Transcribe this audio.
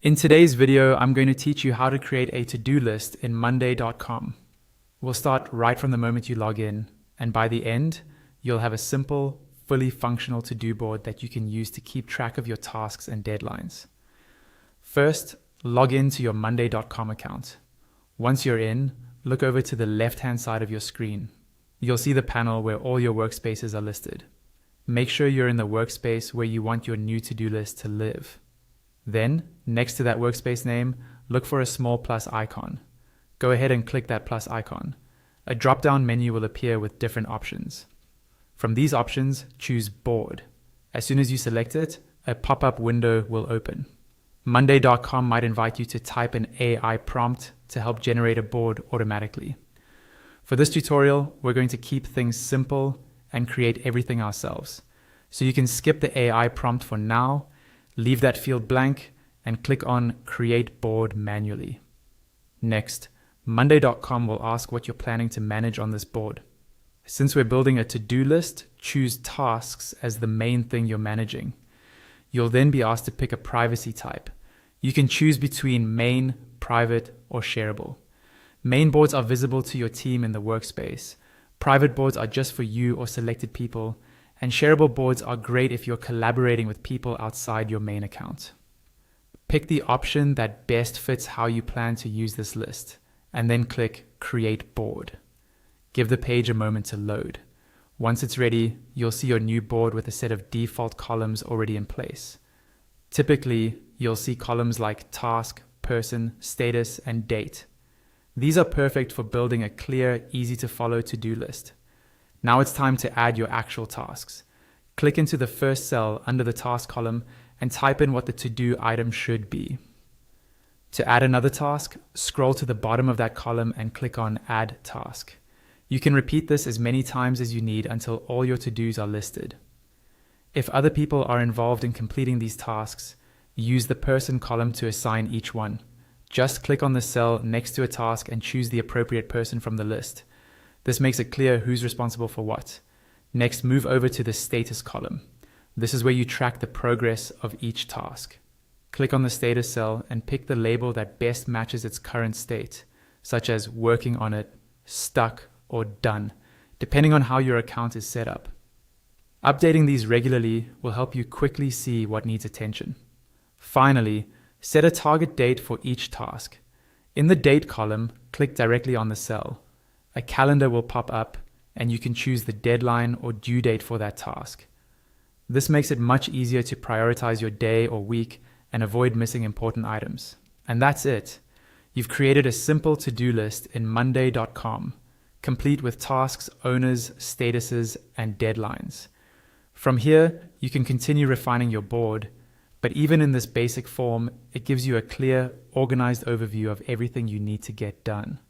In today's video, I'm going to teach you how to create a to-do list in monday.com. We'll start right from the moment you log in, and by the end, you'll have a simple, fully functional to-do board that you can use to keep track of your tasks and deadlines. First, log into your monday.com account. Once you're in, look over to the left-hand side of your screen. You'll see the panel where all your workspaces are listed. Make sure you're in the workspace where you want your new to-do list to live. Then, next to that workspace name, look for a small plus icon. Go ahead and click that plus icon. A drop-down menu will appear with different options. From these options, choose Board. As soon as you select it, a pop-up window will open. Monday.com might invite you to type an AI prompt to help generate a board automatically. For this tutorial, we're going to keep things simple and create everything ourselves. So you can skip the AI prompt for now, leave that field blank, and click on Create Board manually. Next, monday.com will ask what you're planning to manage on this board. Since we're building a to-do list, choose tasks as the main thing you're managing. You'll then be asked to pick a privacy type. You can choose between main, private, or shareable. Main boards are visible to your team in the workspace. Private boards are just for you or selected people, and shareable boards are great if you're collaborating with people outside your main account. Pick the option that best fits how you plan to use this list, and then click Create Board. Give the page a moment to load. Once it's ready, you'll see your new board with a set of default columns already in place. Typically, you'll see columns like task, person, status, and date. These are perfect for building a clear, easy-to-follow to-do list. Now it's time to add your actual tasks. Click into the first cell under the task column and type in what the to-do item should be. To add another task, scroll to the bottom of that column and click on Add Task. You can repeat this as many times as you need until all your to-dos are listed. If other people are involved in completing these tasks, use the person column to assign each one. Just click on the cell next to a task and choose the appropriate person from the list. This makes it clear who's responsible for what. Next, move over to the status column. This is where you track the progress of each task. Click on the status cell and pick the label that best matches its current state, such as working on it, stuck, or done, depending on how your account is set up. Updating these regularly will help you quickly see what needs attention. Finally, set a target date for each task. In the date column, click directly on the cell. A calendar will pop up, and you can choose the deadline or due date for that task. This makes it much easier to prioritize your day or week and avoid missing important items. And that's it. You've created a simple to-do list in monday.com, complete with tasks, owners, statuses, and deadlines. From here, you can continue refining your board, but even in this basic form, it gives you a clear, organized overview of everything you need to get done.